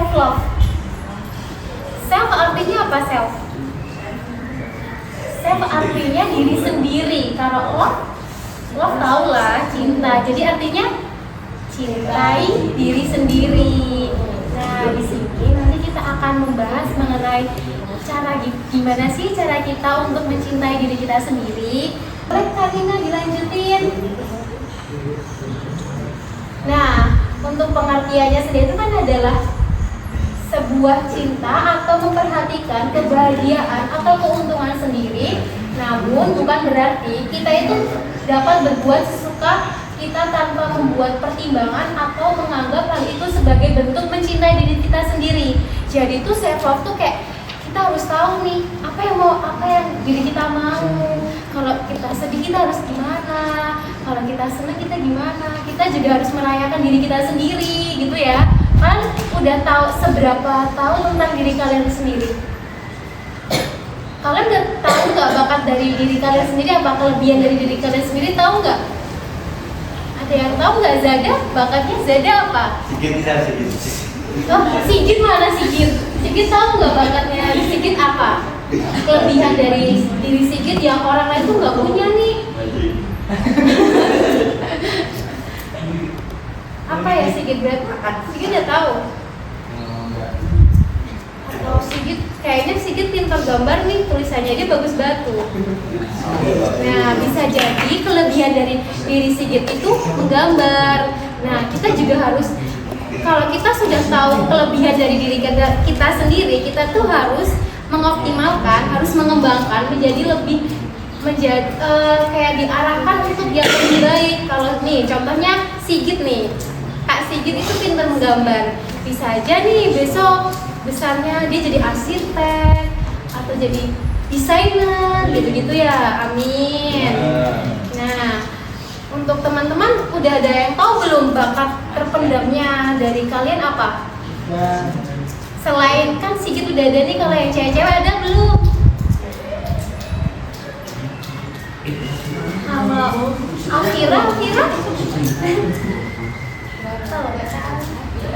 self love. Self artinya apa self? Self artinya diri sendiri. Kalau love tau lah cinta. Jadi artinya cintai diri sendiri. Nah di sini nanti kita akan membahas mengenai gimana sih cara kita untuk mencintai diri kita sendiri. Boleh Kak Nina dilanjutin? Nah, untuk pengertiannya sendiri itu kan adalah sebuah cinta atau memperhatikan kebahagiaan atau keuntungan sendiri. Namun bukan berarti kita itu dapat berbuat sesuka kita tanpa membuat pertimbangan atau menganggap hal itu sebagai bentuk mencintai diri kita sendiri. Jadi itu self love tuh kayak kita harus tahu nih apa yang diri kita mau. Kalau kita sedih kita harus gimana, kalau kita senang kita gimana. Kita juga harus merayakan diri kita sendiri gitu ya. Kan udah tahu seberapa tahu tentang diri kalian sendiri. Kalian udah tahu nggak bakat dari diri kalian sendiri, apa kelebihan dari diri kalian sendiri, tahu nggak? Ada yang tahu nggak? Zada, bakatnya Zada apa? Sigit. Oh, Sigit mana Sigit? Sigit tahu nggak bakatnya Sigit apa? Kelebihan dari diri Sigit yang orang lain tuh nggak punya nih. Apa ya Sigit berarti? Sigit udah tahu? Atau Sigit kayaknya Sigit pintar gambar nih, tulisannya dia bagus batu. Nah bisa jadi kelebihan dari diri Sigit itu menggambar. Nah kita juga harus, kalau kita sudah tahu kelebihan dari diri kita sendiri, kita tuh harus mengoptimalkan, harus mengembangkan menjadi lebih kayak diarahkan untuk yang lebih baik. Kalau nih contohnya Sigit nih, Kak Sigit itu pintar menggambar, bisa aja nih besok besarnya dia jadi arsitek atau jadi desainer gitu-gitu ya, amin. Nah untuk teman-teman udah ada yang tahu belum bakat terpendamnya dari kalian apa? Selain kan Sigit udah ada nih, kalau yang cewek-cewek ada belum? Kalau Alkira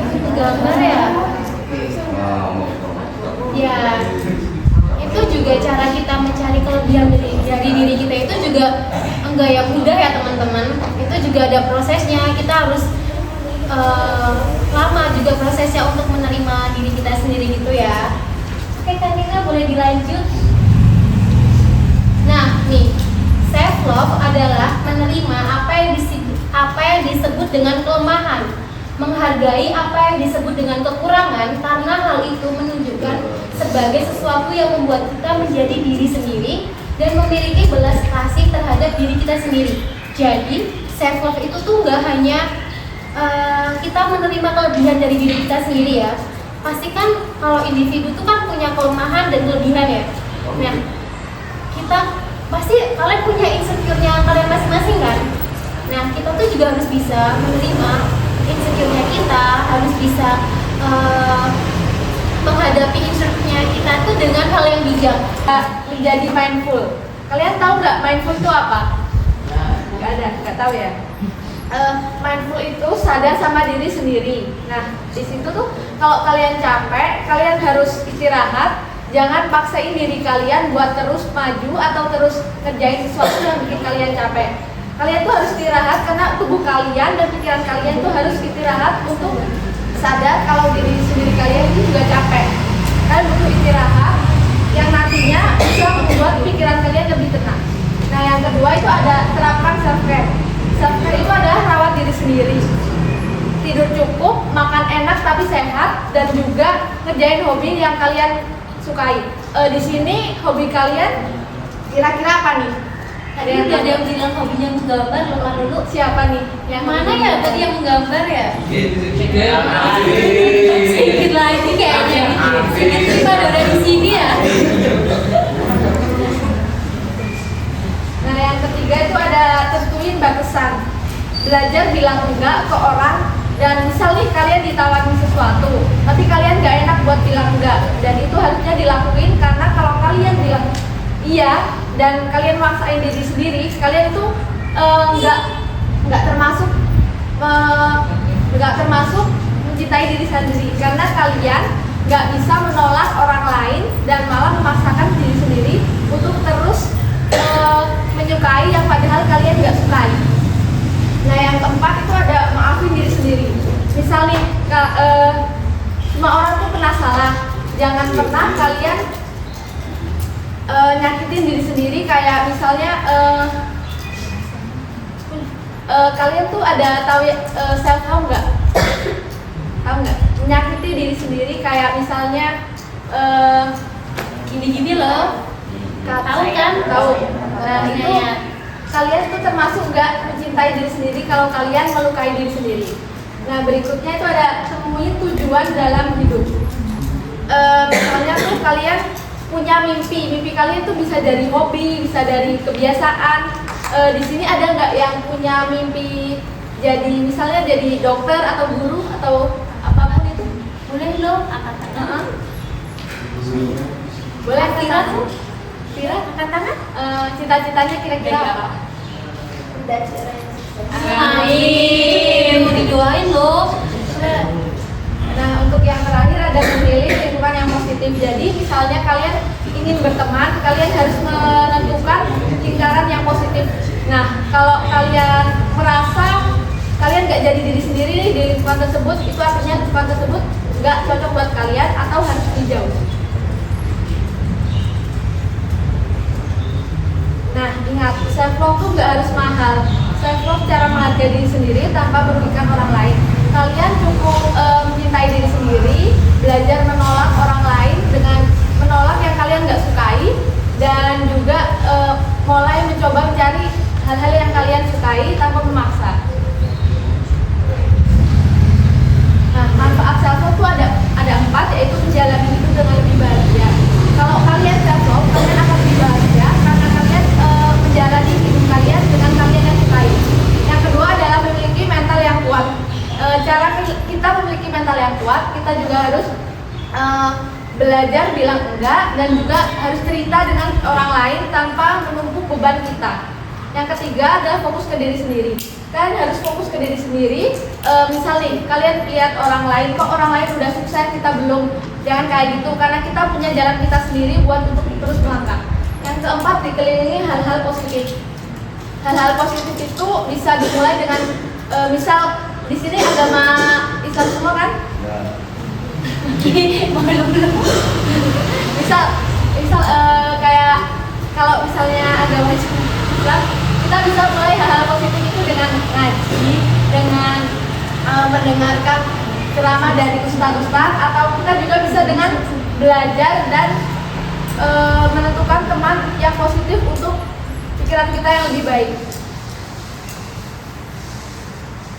itu gambar ya? Ya, itu juga cara kita mencari kelebihan dari diri kita itu juga enggak yang mudah ya teman-teman. Itu juga ada prosesnya, kita harus lama juga prosesnya untuk menerima diri kita sendiri gitu ya. Oke Kak Nina boleh dilanjut. Nah nih, self love adalah menerima apa yang disebut dengan kelemahan, menghargai apa yang disebut dengan kekurangan, karena hal itu menunjukkan sebagai sesuatu yang membuat kita menjadi diri sendiri dan memiliki belas kasih terhadap diri kita sendiri. Jadi self love itu tuh nggak hanya kita menerima kelebihan dari diri kita sendiri ya. Pastikan kalau individu tuh kan punya kelemahan dan kelebihan ya. Nah kita pasti kalian punya insecure-nya kalian masing-masing kan. Nah kita tuh juga harus bisa menerima insecure-nya kita, harus bisa menghadapi insecure-nya kita tuh dengan hal yang bijak. Menjadi mindful. Kalian tahu nggak mindful itu apa? Nggak tahu ya. Mindful itu sadar sama diri sendiri. Nah di situ tuh kalau kalian capek, kalian harus istirahat. Jangan paksain diri kalian buat terus maju atau terus ngerjain sesuatu yang bikin kalian capek. Kalian tuh harus istirahat karena tubuh kalian dan pikiran kalian tuh harus istirahat untuk sadar kalau diri sendiri kalian itu juga capek. Kalian butuh istirahat yang nantinya bisa membuat pikiran kalian lebih tenang. Nah yang kedua itu ada terapkan self care. Self care itu adalah rawat diri sendiri. Tidur cukup, makan enak tapi sehat, dan juga ngerjain hobi yang kalian sukai. Di sini hobi kalian kira-kira apa nih? Ada yang bilang hobinya menggambar, lupa dulu. Siapa nih? Yang mana ya tadi yang menggambar ya? Sedikit lagi kayaknya gitu. Sedikit pada udah di sini ya. Nah yang ketiga itu ada tentuin batasan. Belajar bilang enggak ke orang. Dan misal nih kalian ditawarin sesuatu, tapi kalian gak enak buat bilang enggak, dan itu harusnya dilakuin, karena kalau kalian bilang iya dan kalian maksain diri sendiri, kalian itu nggak termasuk mencintai diri sendiri, karena kalian nggak bisa menolak orang lain dan malah memaksakan diri sendiri untuk terus menyukai yang padahal kalian nggak sukai. Nah, yang keempat itu ada maafin diri sendiri. Misal nih, semua orang tuh pernah salah. Jangan pernah kalian nyakitin diri sendiri, kayak misalnya kalian tuh ada tahu self harm nggak? Tahu nggak? Menyakiti diri sendiri kayak misalnya gini-gini loh. Tahu kan? Tahu. Nah, itu kalian tuh termasuk nggak mencintai diri sendiri kalau kalian melukai diri sendiri. Nah, berikutnya itu ada temui tujuan dalam hidup. Misalnya tuh kalian punya mimpi kalian tuh bisa dari hobi, bisa dari kebiasaan. Di sini ada nggak yang punya mimpi jadi misalnya jadi dokter atau guru atau apapun itu? Boleh loh. Boleh Tira tuh? Tira angkat tangan. Cita-citanya kira-kira apa? Amin, mau didoain loh. Nah, untuk yang terakhir ada memilih lingkungan yang positif. Jadi misalnya kalian ingin berteman, kalian harus menentukan lingkaran yang positif. Nah, kalau kalian merasa kalian nggak jadi diri sendiri di lingkungan tersebut, itu artinya lingkungan tersebut nggak cocok buat kalian atau harus dijauh. Nah, ingat, self love tuh nggak harus mahal. Self love cara menghargai diri sendiri tanpa merugikan orang lain. Kalian cukup mencintai diri sendiri, belajar menolak orang lain dengan menolak yang kalian nggak sukai, dan juga mulai mencoba mencari hal-hal yang kalian sukai tanpa memaksa. Nah, manfaat self love itu ada 4, yaitu menjalani hidup dengan lebih bahagia. Kalau kalian self love, kalian akan lebih bahagia karena kalian menjalani hidup kalian dengan kalian yang sukai. Yang kedua adalah memiliki mental yang kuat. Cara kita memiliki mental yang kuat, kita juga harus belajar bilang enggak dan juga harus cerita dengan orang lain tanpa menumpuk beban kita. Yang ketiga adalah fokus ke diri sendiri. Kalian harus fokus ke diri sendiri. Misal nih, kalian lihat orang lain, kok orang lain udah sukses, kita belum. Jangan kayak gitu, karena kita punya jalan kita sendiri buat untuk terus melangkah. Yang keempat, dikelilingi hal-hal positif. Hal-hal positif itu bisa dimulai dengan misal di sini agama Islam semua kan? misal kayak kalau misalnya agama Islam, kita bisa mulai hal-hal positif itu dengan ngaji, dengan mendengarkan ceramah dari ustaz-ustaz, atau kita juga bisa dengan belajar dan menentukan teman yang positif untuk pikiran kita yang lebih baik.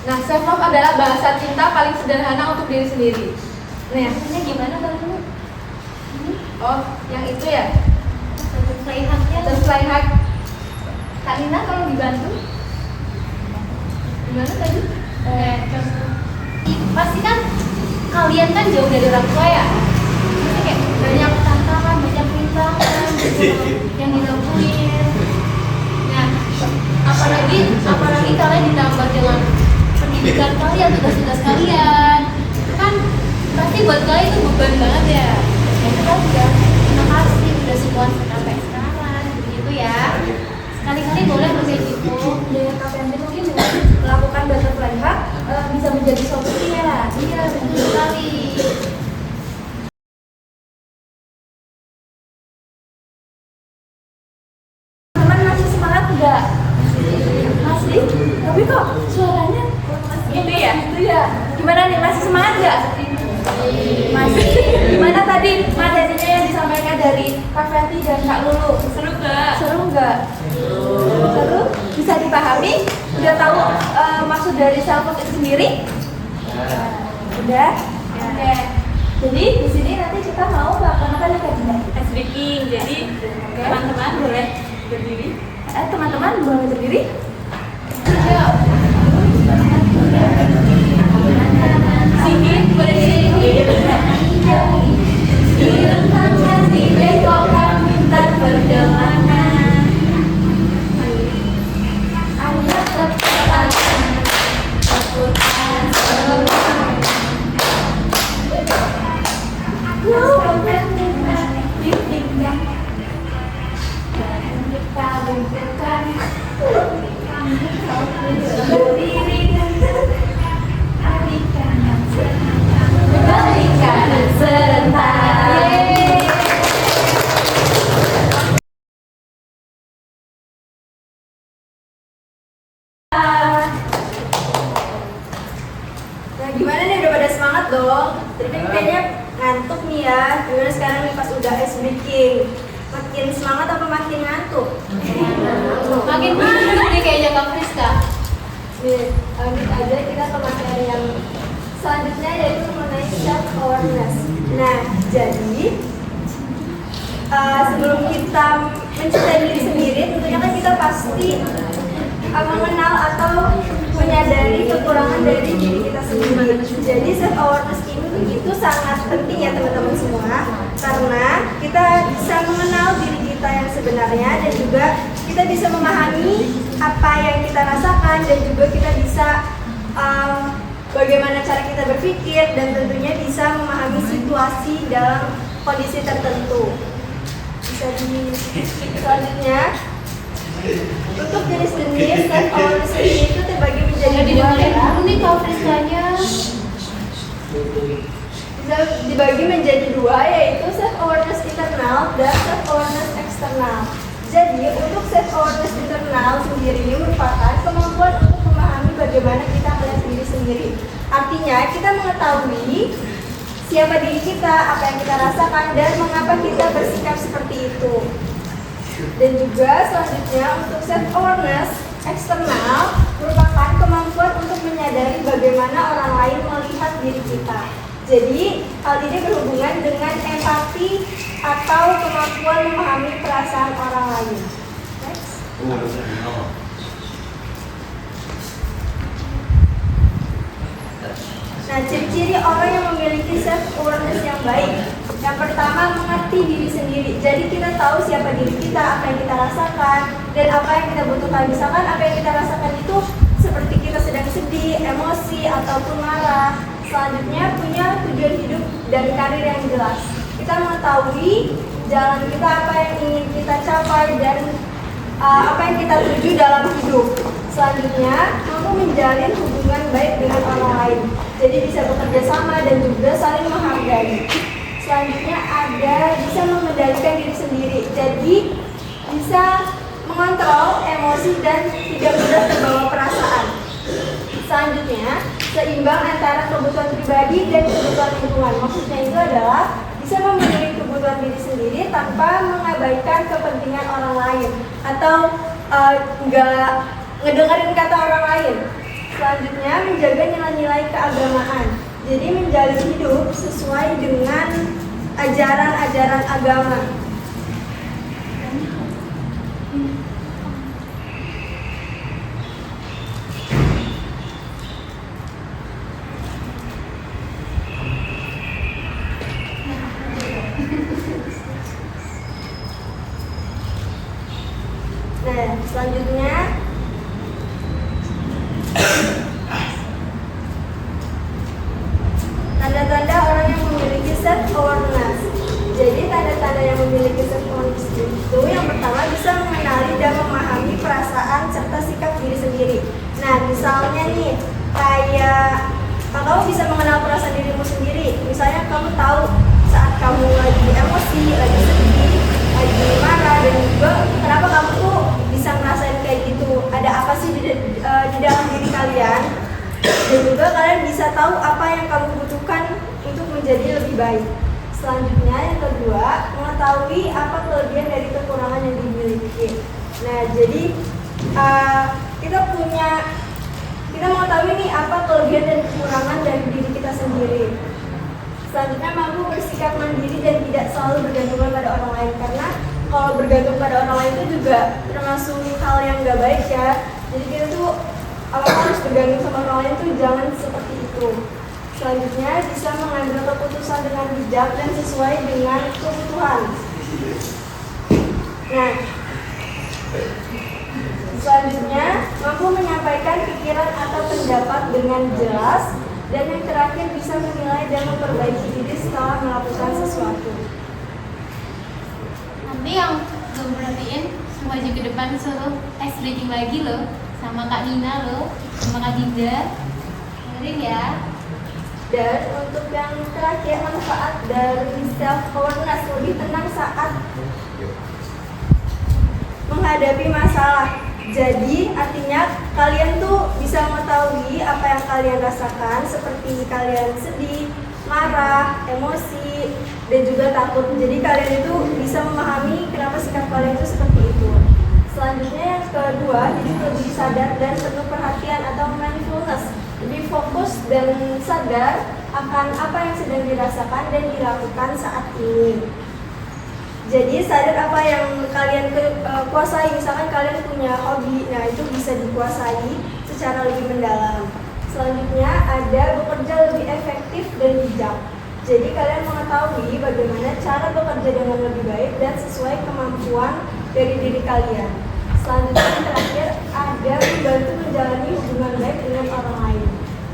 Nah, self love adalah bahasa cinta paling sederhana untuk diri sendiri. Nah, ini gimana kalau ini? Oh, yang itu ya? Sesuai hak. Kak Nina kalau dibantu? Gimana tadi? Pasti kan kalian kan jauh dari orang tua ya. Pasti kayak banyak tantangan, banyak rintangan yang dilakuin. Nah, apalagi kalian ditambah dengan pendidikan kalian, tugas-tugas kalian, itu kan pasti buat kalian itu beban banget ya. Itu kan juga terima kasih udah support sampai sekarang, begitu ya. Sekali-kali boleh kayak gitu. Dengan KPMB mungkin dengan melakukan butterfly hug bisa menjadi solusi ya. Iya, betul sekali. Teman masih semangat enggak? Masih? Tapi kok suaranya gitu ya? Gitu ya. Gimana nih, masih semangat enggak? Masih. Gimana tadi materinya yang disampaikan dari Kak Fenty dan Kak Lulu? Seru enggak? Seru enggak? Seru? Bisa dipahami? Udah tahu maksud dari self love itu sendiri? Udah? Oke. Jadi di sini nanti kita mau melakukan apa nih Kak Dina? Ice breaking. Jadi teman-teman boleh berdiri. Teman-teman boleh berdiri? Sini boleh ngantuk nih ya. Gimana sekarang nih pas udah ice breaking? Makin semangat apa makin ngantuk? Makin ngantuk nih kayaknya Kak Friska. Nih, lanjut aja kita ke materi yang selanjutnya yaitu mengenai self awareness. Nah, jadi sebelum kita mencintai diri sendiri, tentunya kan kita pasti mengenal atau menyadari kekurangan dari diri kita sendiri. Jadi self awareness ini begitu sangat penting ya teman-teman semua, karena kita bisa mengenal diri kita yang sebenarnya dan juga kita bisa memahami apa yang kita rasakan dan juga kita bisa bagaimana cara kita berpikir dan tentunya bisa memahami situasi dalam kondisi tertentu. Bisa di selanjutnya untuk diri sendiri, self awareness ini itu terbagi menjadi dua Didengerin ya. dulu nih Kak Friskanya. Bisa dibagi menjadi dua, yaitu self awareness internal dan self awareness eksternal. Jadi untuk self awareness internal sendiri ini merupakan kemampuan untuk memahami bagaimana kita melihat diri sendiri. Artinya kita mengetahui siapa diri kita, apa yang kita rasakan, dan mengapa kita bersikap seperti itu. Dan juga selanjutnya untuk self awareness eksternal merupakan kemampuan untuk menyadari bagaimana orang lain melihat diri kita. Jadi hal ini berhubungan dengan empati atau kemampuan memahami perasaan orang lain. Next. Nah, ciri-ciri orang yang memiliki self awareness yang baik. Yang pertama, mengerti diri sendiri. Jadi kita tahu siapa diri kita, apa yang kita rasakan, dan apa yang kita butuhkan. Misalkan apa yang kita rasakan itu seperti kita sedang sedih, emosi, ataupun marah. Selanjutnya punya tujuan hidup dan karir yang jelas. Kita mengetahui jalan kita, apa yang ingin kita capai, dan apa yang kita tuju dalam hidup. Selanjutnya, mampu menjalin hubungan baik dengan orang lain. Jadi bisa bekerja sama dan juga saling menghargai. Selanjutnya ada bisa mengendalikan diri sendiri. Jadi bisa mengontrol emosi dan tidak mudah terbawa perasaan. Selanjutnya, seimbang antara kebutuhan pribadi dan kebutuhan lingkungan. Maksudnya itu adalah bisa memenuhi kebutuhan diri sendiri tanpa mengabaikan kepentingan orang lain atau nggak ngedengerin kata orang lain. Selanjutnya, menjaga nilai-nilai keagamaan. Jadi menjalani hidup sesuai dengan ajaran-ajaran agama. Nah, selanjutnya tanda-tanda orang yang memiliki self awareness. Jadi tanda-tanda yang memiliki self awareness itu yang pertama bisa mengenali dan memahami perasaan serta sikap diri sendiri. Nah, misalnya nih kayak kamu bisa mengenal perasaan dirimu sendiri. Misalnya kamu tahu saat kamu lagi emosi, lagi sedih, lagi marah, dan juga kenapa kamu tuh bisa ngerasain kayak gitu. Ada apa sih di dalam diri kalian? Dan juga kalian bisa tahu apa yang kamu butuhkan untuk menjadi lebih baik. Selanjutnya yang kedua, mengetahui apa kelebihan dari kekurangan yang dimiliki. Nah, jadi kita mengetahui nih apa kelebihan dan kekurangan dari diri kita sendiri. Selanjutnya mampu bersikap mandiri dan tidak selalu bergantung pada orang lain, karena kalau bergantung pada orang lain itu juga termasuk hal yang nggak baik ya. Jadi kita tuh harus bergantung sama orang lain tuh jangan seperti itu. Selanjutnya bisa mengambil keputusan dengan bijak dan sesuai dengan kebutuhan. Nah, selanjutnya mampu menyampaikan pikiran atau pendapat dengan jelas. Dan yang terakhir bisa menilai dan memperbaiki diri setelah melakukan sesuatu. Nanti yang gue perhatiin maju ke depan suruh ice breaking lagi loh sama Kak Nina loh, sama Kak Dinda. Dengerin ya. Dan untuk yang terakhir, manfaat dari self awareness, lebih tenang saat menghadapi masalah. Jadi artinya kalian tuh bisa mengetahui apa yang kalian rasakan, seperti kalian sedih, marah, emosi, dan juga takut. Jadi kalian itu bisa memahami kenapa sikap kalian itu seperti itu. Selanjutnya yang kedua, jadi lebih sadar dan penuh perhatian atau mindfulness. Lebih fokus dan sadar akan apa yang sedang dirasakan dan dilakukan saat ini. Jadi sadar apa yang kalian kuasai. Misalkan kalian punya hobi, nah itu bisa dikuasai secara lebih mendalam. Selanjutnya ada bekerja lebih efektif dan bijak. Jadi kalian mengetahui bagaimana cara bekerja dengan lebih baik dan sesuai kemampuan dari diri kalian. Selanjutnya yang terakhir ada membantu menjalani hubungan baik dengan orang lain.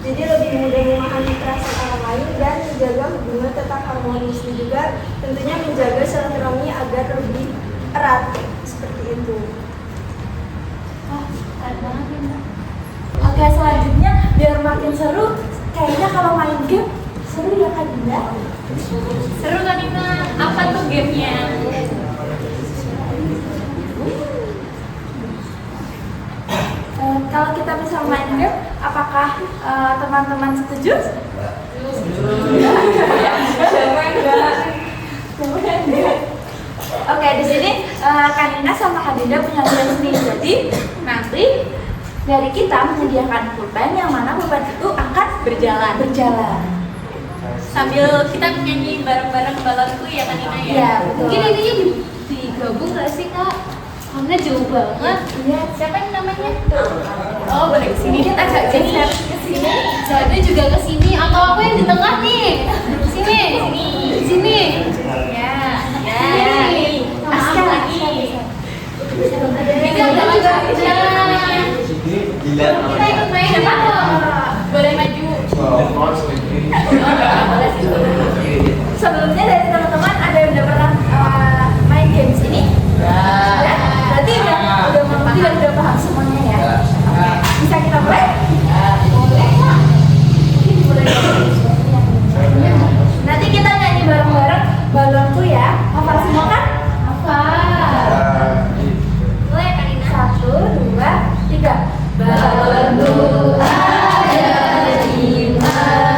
Jadi lebih mudah memahami perasaan orang lain dan menjaga hubungan tetap harmonis, dan juga tentunya menjaga silaturahmi agar lebih erat seperti itu. Keren banget ya Mbak. Oke, selanjutnya biar makin seru, kayaknya kalau main game seru ya Kak Dinda? Seru kan Dina? Apa tuh gamenya? Kalau kita bisa main game, apakah teman-teman setuju? Oke, di sini Kak Nina sama Kak Dinda punya game nih. Jadi nanti dari kita menyediakan pulpen yang mana pulpen itu akan berjalan. Sambil kita nyanyi bareng-bareng balonku ya kan Dina ya? Iya, betul. Mungkin ininya digabung nggak sih Kak? Karena jauh banget. Iya. Siapa yang namanya? Oh boleh kesini. Kita agak geser ke sini. Jadi juga ke sini atau aku yang di tengah nih? Sini. Sini. Ya. Maaf lagi. Ini ada juga. Kita ikut main apa? Boleh maju. Sebelumnya dari teman-teman ada yang udah pernah main games ini? Ya. Berarti udah mengerti dan udah paham semuanya ya. Oke. Bisa kita mulai? Boleh Kak. Mungkin mulai dari semuanya. Nanti kita nyanyi bareng-bareng balonku ya. Hafal semua kan? Hafal. Boleh kan Dina? 1, 2, 3. Balonku ada di mana?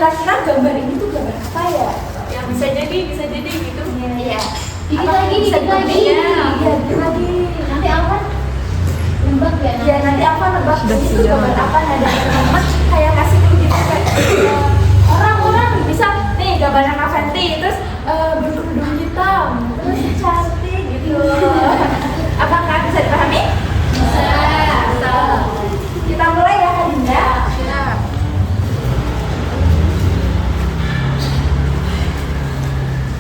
kira-kira gambar ini tuh gambar apa ya? Ya bisa jadi gitu. Iya. Dikit Apa lagi, bisa dikit lagi. Iya, dikit lagi. Nanti apa? Nembak ya? Ya nanti apa nebak itu gambar apa? Nah dari teman kayak kasih clue gitu kayak orang-orang bisa nih gambarnya Kak Fenty terus berkerudung hitam terus cantik gitu. Apakah bisa dipahami? Bisa. Kita mulai ya Kak Dinda.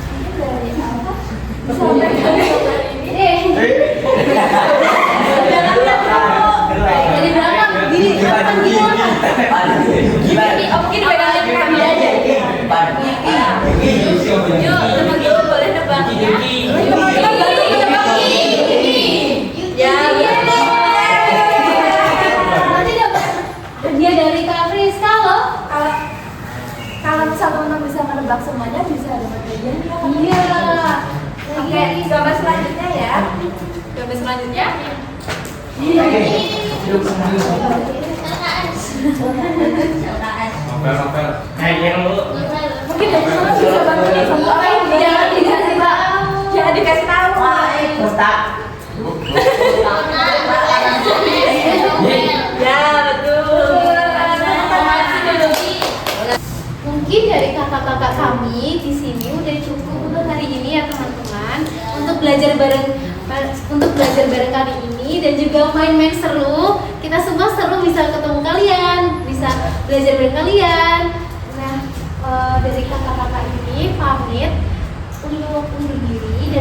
Mungkin dari apa? Bisa gambar ini. selanjutnya. Novel. Kayaknya lu. Mungkin dari sana bisa bantu nih bantu apa ini? Jangan dikasih tahu. Kotak. Ya, betul. Mungkin dari kakak-kakak kami di sini udah cukup untuk hari ini ya teman-teman, untuk belajar bareng kali ini dan juga main-main seru. Kita semua seru bisa ketemu kalian, bisa belajar bareng kalian. Nah, dari kakak-kakak ini pamit undur diri dan